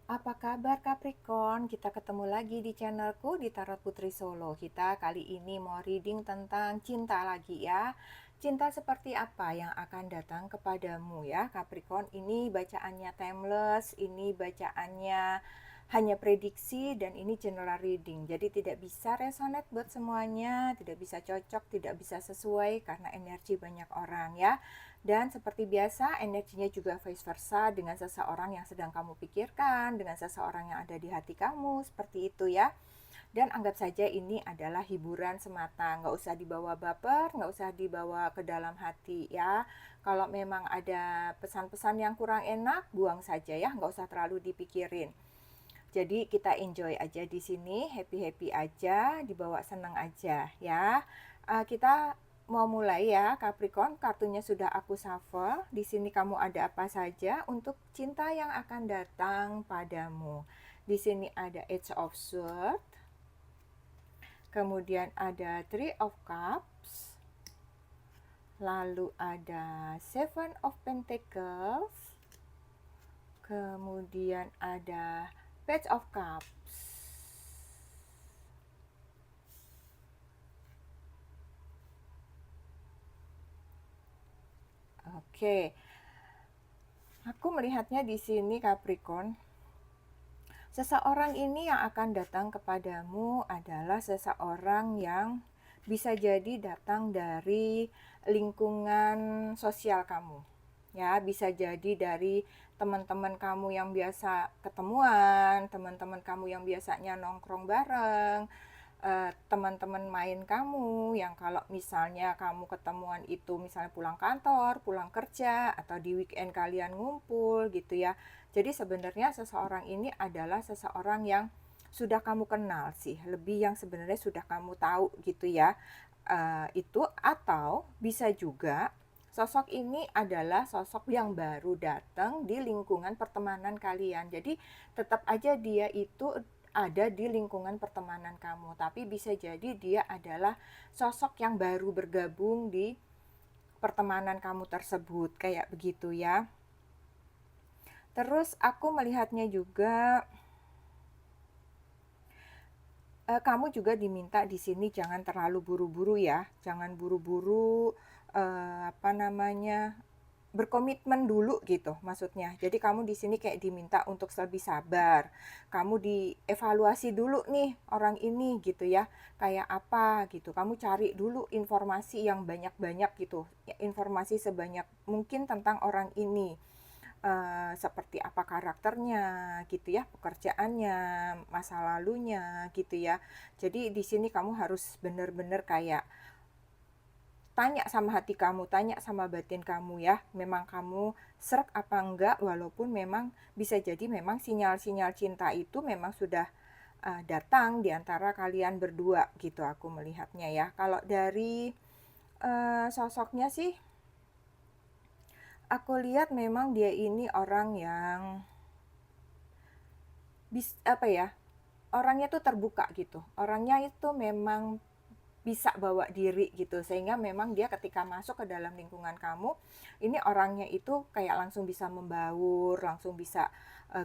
Apa kabar Capricorn? Kita ketemu lagi di channelku di Tarot Putri Solo. Kita kali ini mau reading tentang cinta lagi ya. Cinta seperti apa yang akan datang kepadamu ya Capricorn? Ini bacaannya timeless, ini bacaannya hanya prediksi dan ini general reading. Jadi tidak bisa resonate buat semuanya, tidak bisa cocok, tidak bisa sesuai karena energi banyak orang ya. Dan seperti biasa, energinya juga vice versa dengan seseorang yang sedang kamu pikirkan, dengan seseorang yang ada di hati kamu, seperti itu ya. Dan anggap saja ini adalah hiburan semata, nggak usah dibawa baper, nggak usah dibawa ke dalam hati ya. Kalau memang ada pesan-pesan yang kurang enak, buang saja ya, nggak usah terlalu dipikirin. Jadi kita enjoy aja di sini, happy-happy aja, dibawa senang aja ya. Kita mau mulai ya Capricorn, kartunya sudah aku shuffle. Di sini kamu ada apa saja untuk cinta yang akan datang padamu. Di sini ada Eight of Swords, kemudian ada Three of Cups, lalu ada Seven of Pentacles, kemudian ada Page of Cups. Oke, aku melihatnya di sini Capricorn. Seseorang ini yang akan datang kepadamu adalah seseorang yang bisa jadi datang dari lingkungan sosial kamu. Ya, bisa jadi dari teman-teman kamu yang biasa ketemuan, teman-teman kamu yang biasanya nongkrong bareng, teman-teman main kamu yang kalau misalnya kamu ketemuan itu misalnya pulang kantor, pulang kerja, atau di weekend kalian ngumpul gitu ya. Jadi sebenarnya seseorang ini adalah seseorang yang sudah kamu kenal sih, lebih yang sebenarnya sudah kamu tahu gitu ya. Itu atau bisa juga sosok ini adalah sosok yang baru datang di lingkungan pertemanan kalian. Jadi tetap aja dia itu ada di lingkungan pertemanan kamu, tapi bisa jadi dia adalah sosok yang baru bergabung di pertemanan kamu tersebut, kayak begitu ya. Terus aku melihatnya juga kamu juga diminta di sini jangan terlalu buru-buru ya, jangan buru-buru apa namanya berkomitmen dulu gitu maksudnya. Jadi kamu di sini kayak diminta untuk lebih sabar. Kamu dievaluasi dulu nih orang ini gitu ya. Kayak apa gitu. Kamu cari dulu informasi yang banyak-banyak gitu. Informasi sebanyak mungkin tentang orang ini. Seperti apa karakternya gitu ya, pekerjaannya, masa lalunya gitu ya. Jadi di sini kamu harus benar-benar kayak tanya sama hati kamu, tanya sama batin kamu ya, memang kamu srek apa enggak, walaupun memang bisa jadi memang sinyal-sinyal cinta itu memang sudah datang di antara kalian berdua gitu aku melihatnya ya. Kalau dari sosoknya sih aku lihat memang dia ini orang yang apa ya, orangnya tuh terbuka gitu, orangnya itu memang bisa bawa diri gitu, sehingga memang dia ketika masuk ke dalam lingkungan kamu ini orangnya itu kayak langsung bisa membaur, langsung bisa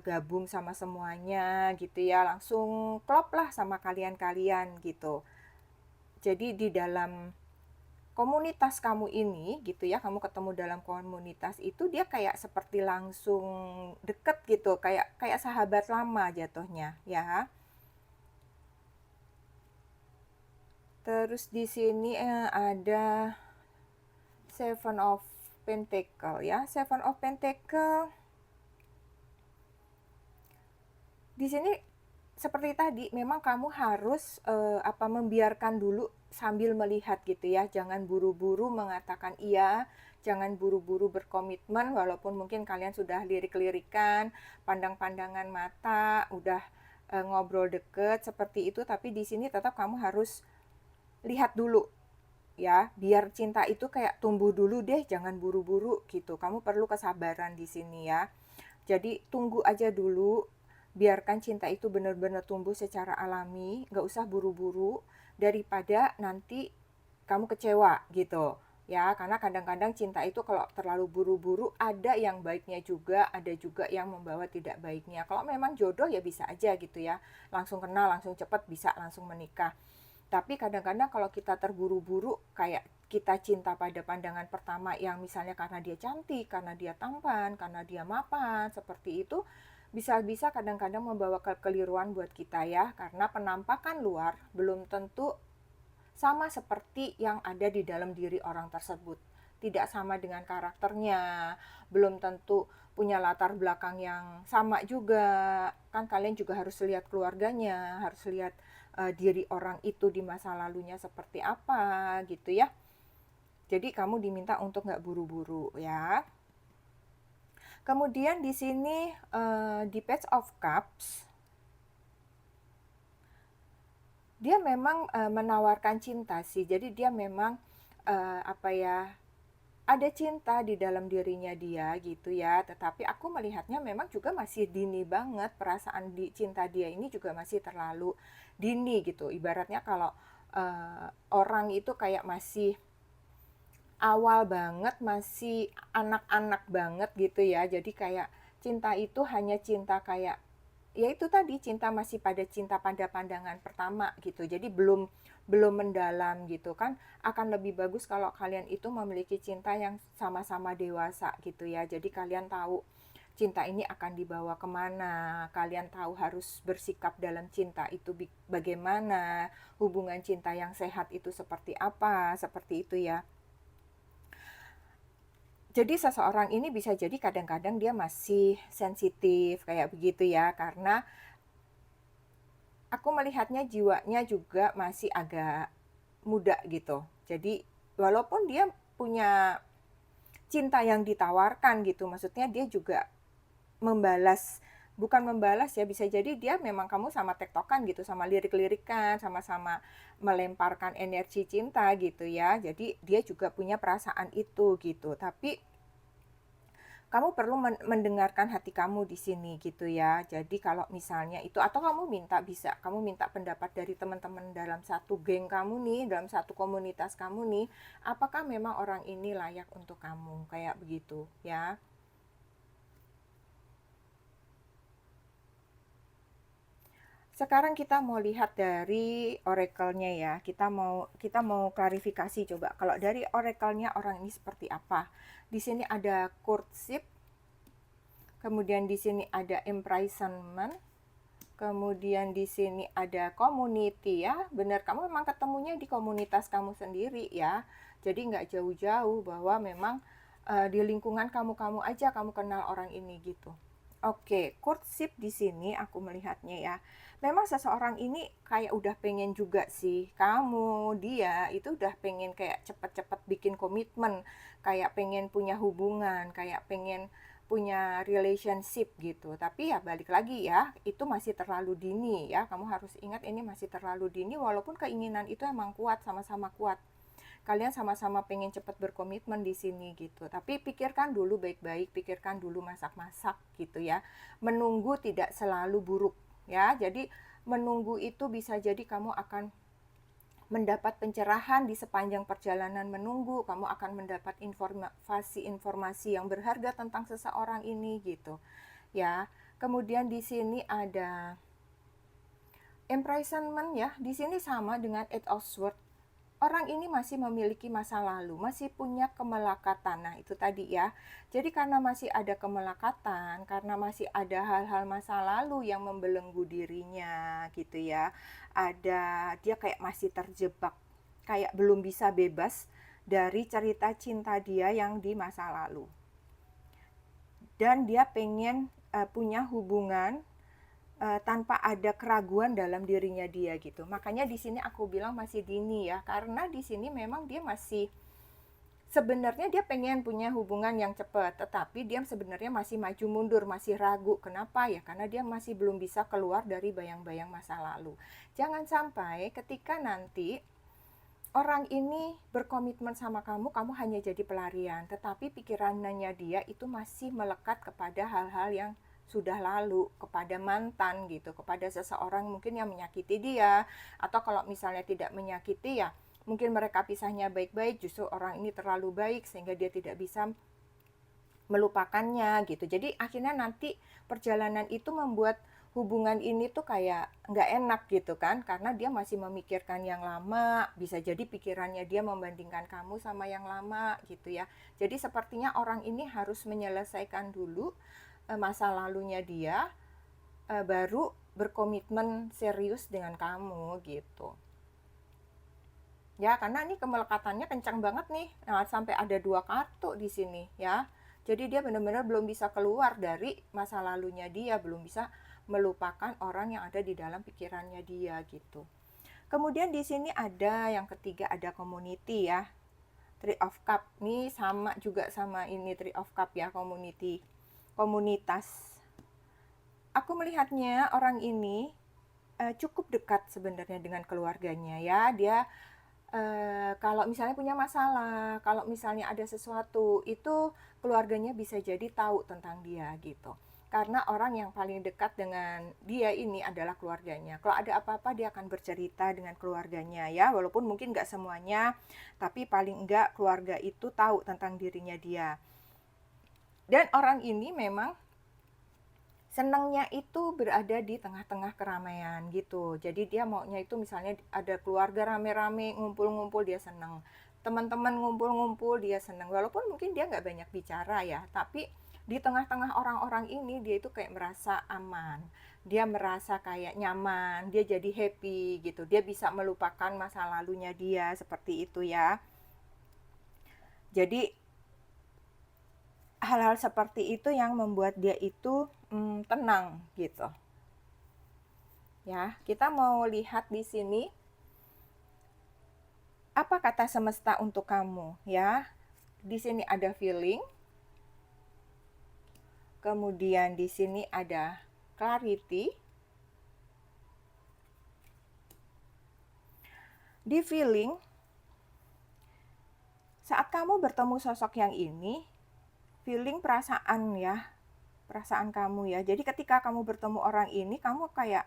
gabung sama semuanya gitu ya, langsung klop lah sama kalian-kalian gitu. Jadi di dalam komunitas kamu ini gitu ya, kamu ketemu dalam komunitas itu dia kayak seperti langsung deket gitu, kayak kayak sahabat lama jatuhnya ya. Terus di sini ada Seven of Pentacle ya. Seven of Pentacle di sini seperti tadi memang kamu harus apa membiarkan dulu sambil melihat gitu ya. Jangan buru-buru mengatakan iya, jangan buru-buru berkomitmen walaupun mungkin kalian sudah lirik-lirikan, pandang-pandangan mata, udah ngobrol deket seperti itu, tapi di sini tetap kamu harus lihat dulu ya, biar cinta itu kayak tumbuh dulu deh, jangan buru-buru gitu. Kamu perlu kesabaran di sini ya. Jadi tunggu aja dulu, biarkan cinta itu benar-benar tumbuh secara alami, nggak usah buru-buru daripada nanti kamu kecewa gitu ya, karena kadang-kadang cinta itu kalau terlalu buru-buru ada yang baiknya juga, ada juga yang membawa tidak baiknya. Kalau memang jodoh ya bisa aja gitu ya, langsung kenal, langsung cepet, bisa langsung menikah. Tapi kadang-kadang kalau kita terburu-buru, kayak kita cinta pada pandangan pertama yang misalnya karena dia cantik, karena dia tampan, karena dia mapan, seperti itu, bisa-bisa kadang-kadang membawa kekeliruan buat kita ya, karena penampakan luar belum tentu sama seperti yang ada di dalam diri orang tersebut. Tidak sama dengan karakternya, belum tentu punya latar belakang yang sama juga. Kan kalian juga harus lihat keluarganya, harus lihat diri orang itu di masa lalunya seperti apa gitu ya. Jadi kamu diminta untuk nggak buru-buru ya. Kemudian di sini di Page of Cups, dia memang menawarkan cinta sih. Jadi dia memang apa ya, ada cinta di dalam dirinya dia gitu ya. Tetapi aku melihatnya memang juga masih dini banget, perasaan cinta dia ini juga masih terlalu dini gitu. Ibaratnya kalau orang itu kayak masih awal banget, masih anak-anak banget gitu ya. Jadi kayak cinta itu hanya cinta kayak ya itu tadi, cinta pada pandangan pertama gitu. Jadi belum belum mendalam gitu kan. Akan lebih bagus kalau kalian itu memiliki cinta yang sama-sama dewasa gitu ya. Jadi kalian tahu cinta ini akan dibawa kemana, kalian tahu harus bersikap dalam cinta itu bagaimana, hubungan cinta yang sehat itu seperti apa, seperti itu ya. Jadi seseorang ini bisa jadi kadang-kadang dia masih sensitif kayak begitu ya, karena aku melihatnya jiwanya juga masih agak muda gitu. Jadi walaupun dia punya cinta yang ditawarkan gitu, maksudnya dia juga membalas, bukan membalas ya, bisa jadi dia memang kamu sama tektokan gitu, sama lirik-lirikan, sama-sama melemparkan energi cinta gitu ya. Jadi dia juga punya perasaan itu gitu. Tapi kamu perlu mendengarkan hati kamu di sini gitu ya. Jadi kalau misalnya itu, atau kamu minta pendapat dari teman-teman dalam satu geng kamu nih, dalam satu komunitas kamu nih, apakah memang orang ini layak untuk kamu, kayak begitu ya. Sekarang kita mau lihat dari oracle-nya ya. Kita mau klarifikasi coba. Kalau dari oracle-nya orang ini seperti apa? Di sini ada courtship, kemudian di sini ada imprisonment, kemudian di sini ada community ya. Benar, kamu memang ketemunya di komunitas kamu sendiri ya. Jadi nggak jauh-jauh, bahwa memang di lingkungan kamu aja kamu kenal orang ini gitu. Oke, courtship di sini aku melihatnya ya. Memang seseorang ini kayak udah pengen juga sih. Dia itu udah pengen kayak cepet-cepet bikin komitmen, kayak pengen punya hubungan, kayak pengen punya relationship gitu. Tapi ya balik lagi ya, itu masih terlalu dini ya. Kamu harus ingat ini masih terlalu dini, walaupun keinginan itu emang kuat, sama-sama kuat. Kalian sama-sama pengen cepat berkomitmen di sini gitu. Tapi pikirkan dulu baik-baik, pikirkan dulu masak-masak gitu ya. Menunggu tidak selalu buruk ya. Jadi menunggu itu bisa jadi kamu akan mendapat pencerahan di sepanjang perjalanan menunggu. Kamu akan mendapat informasi-informasi yang berharga tentang seseorang ini gitu ya. Kemudian di sini ada imprisonment ya. Di sini sama dengan Eight of Swords. Orang ini masih memiliki masa lalu, masih punya kemelekatan. Nah, itu tadi ya. Jadi karena masih ada kemelekatan, karena masih ada hal-hal masa lalu yang membelenggu dirinya gitu ya. Dia kayak masih terjebak, kayak belum bisa bebas dari cerita cinta dia yang di masa lalu. Dan dia pengen punya hubungan tanpa ada keraguan dalam dirinya dia gitu. Makanya di sini aku bilang masih dini ya, karena di sini memang dia masih, sebenarnya dia pengen punya hubungan yang cepat, tetapi dia sebenarnya masih maju mundur, masih ragu. Kenapa ya? Karena dia masih belum bisa keluar dari bayang-bayang masa lalu. Jangan sampai ketika nanti orang ini berkomitmen sama kamu, kamu hanya jadi pelarian, tetapi pikirannya dia itu masih melekat kepada hal-hal yang sudah lalu, kepada mantan gitu, kepada seseorang mungkin yang menyakiti dia, atau kalau misalnya tidak menyakiti ya mungkin mereka pisahnya baik-baik, justru orang ini terlalu baik sehingga dia tidak bisa melupakannya gitu. Jadi akhirnya nanti perjalanan itu membuat hubungan ini tuh kayak nggak enak gitu kan, karena dia masih memikirkan yang lama, bisa jadi pikirannya dia membandingkan kamu sama yang lama gitu ya. Jadi sepertinya orang ini harus menyelesaikan dulu masa lalunya dia, baru berkomitmen serius dengan kamu gitu. Ya, karena ini kemelekatannya kencang banget nih. Nah, sampai ada 2 kartu di sini ya. Jadi dia benar-benar belum bisa keluar dari masa lalunya dia, belum bisa melupakan orang yang ada di dalam pikirannya dia gitu. Kemudian di sini ada yang ketiga, ada community ya. Three of Cup ini sama juga sama ini Three of Cup ya, community, komunitas. Aku melihatnya orang ini cukup dekat sebenarnya dengan keluarganya ya. Dia kalau misalnya punya masalah, kalau misalnya ada sesuatu, itu keluarganya bisa jadi tahu tentang dia gitu. Karena orang yang paling dekat dengan dia ini adalah keluarganya. Kalau ada apa-apa dia akan bercerita dengan keluarganya ya, walaupun mungkin nggak semuanya, tapi paling enggak keluarga itu tahu tentang dirinya dia. Dan orang ini memang senangnya itu berada di tengah-tengah keramaian gitu. Jadi dia maunya itu misalnya ada keluarga rame-rame ngumpul-ngumpul, dia senang. Teman-teman ngumpul-ngumpul dia senang. Walaupun mungkin dia nggak banyak bicara ya, tapi di tengah-tengah orang-orang ini dia itu kayak merasa aman. Dia merasa kayak nyaman, dia jadi happy gitu. Dia bisa melupakan masa lalunya dia seperti itu ya. Jadi hal-hal seperti itu yang membuat dia itu tenang gitu. Ya, kita mau lihat di sini apa kata semesta untuk kamu ya. Di sini ada feeling. Kemudian di sini ada clarity. Di feeling, saat kamu bertemu sosok yang ini, feeling perasaan ya, perasaan kamu ya. Jadi ketika kamu bertemu orang ini, kamu kayak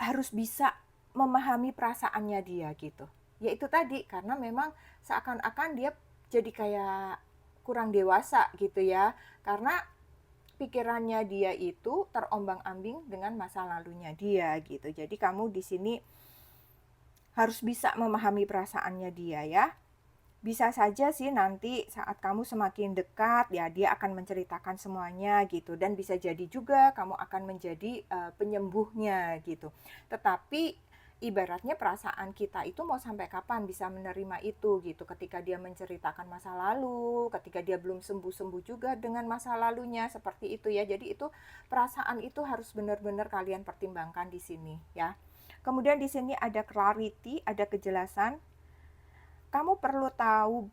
harus bisa memahami perasaannya dia gitu. Ya itu tadi, karena memang seakan-akan dia jadi kayak kurang dewasa gitu ya. Karena pikirannya dia itu terombang-ambing dengan masa lalunya dia gitu. Jadi kamu di sini harus bisa memahami perasaannya dia ya. Bisa saja sih nanti saat kamu semakin dekat ya dia akan menceritakan semuanya gitu, dan bisa jadi juga kamu akan menjadi penyembuhnya gitu. Tetapi ibaratnya perasaan kita itu mau sampai kapan bisa menerima itu gitu, ketika dia menceritakan masa lalu, ketika dia belum sembuh-sembuh juga dengan masa lalunya seperti itu ya. Jadi itu perasaan itu harus benar-benar kalian pertimbangkan di sini ya. Kemudian di sini ada clarity, ada kejelasan. Kamu perlu tahu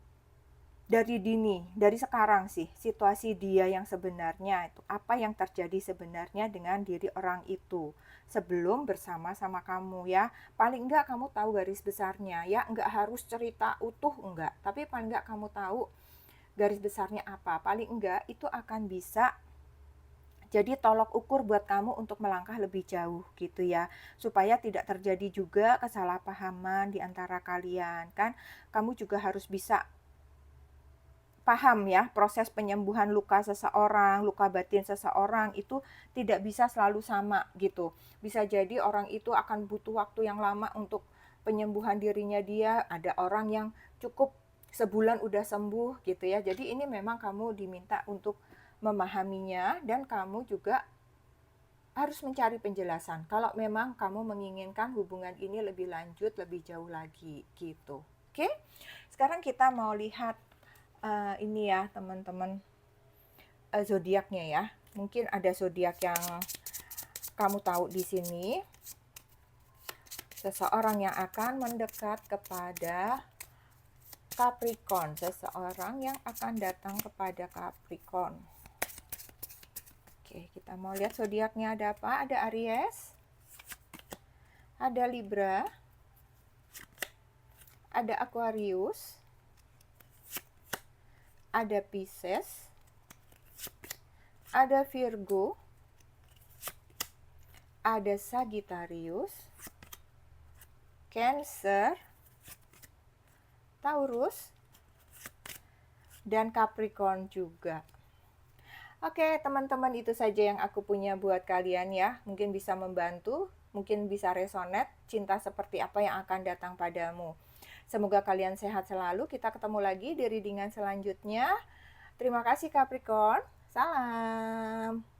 dari dini, dari sekarang sih, situasi dia yang sebenarnya itu, apa yang terjadi sebenarnya dengan diri orang itu sebelum bersama sama kamu ya. Paling enggak kamu tahu garis besarnya ya, enggak harus cerita utuh enggak, tapi paling enggak kamu tahu garis besarnya apa. Paling enggak itu akan bisa jadi tolok ukur buat kamu untuk melangkah lebih jauh gitu ya, supaya tidak terjadi juga kesalahpahaman di antara kalian kan. Kamu juga harus bisa paham ya, proses penyembuhan luka seseorang, luka batin seseorang itu tidak bisa selalu sama gitu. Bisa jadi orang itu akan butuh waktu yang lama untuk penyembuhan dirinya dia, ada orang yang cukup sebulan udah sembuh gitu ya. Jadi ini memang kamu diminta untuk memahaminya, dan kamu juga harus mencari penjelasan kalau memang kamu menginginkan hubungan ini lebih lanjut, lebih jauh lagi gitu. Oke, sekarang kita mau lihat ini ya teman-teman, zodiaknya ya. Mungkin ada zodiak yang kamu tahu di sini. Seseorang yang akan mendekat kepada Capricorn, seseorang yang akan datang kepada Capricorn. Oke, kita mau lihat zodiaknya ada apa? Ada Aries, ada Libra, ada Aquarius, ada Pisces, ada Virgo, ada Sagittarius, Cancer, Taurus, dan Capricorn juga. Oke, teman-teman, itu saja yang aku punya buat kalian ya. Mungkin bisa membantu, mungkin bisa resonate, cinta seperti apa yang akan datang padamu. Semoga kalian sehat selalu. Kita ketemu lagi di readingan selanjutnya. Terima kasih Capricorn. Salam.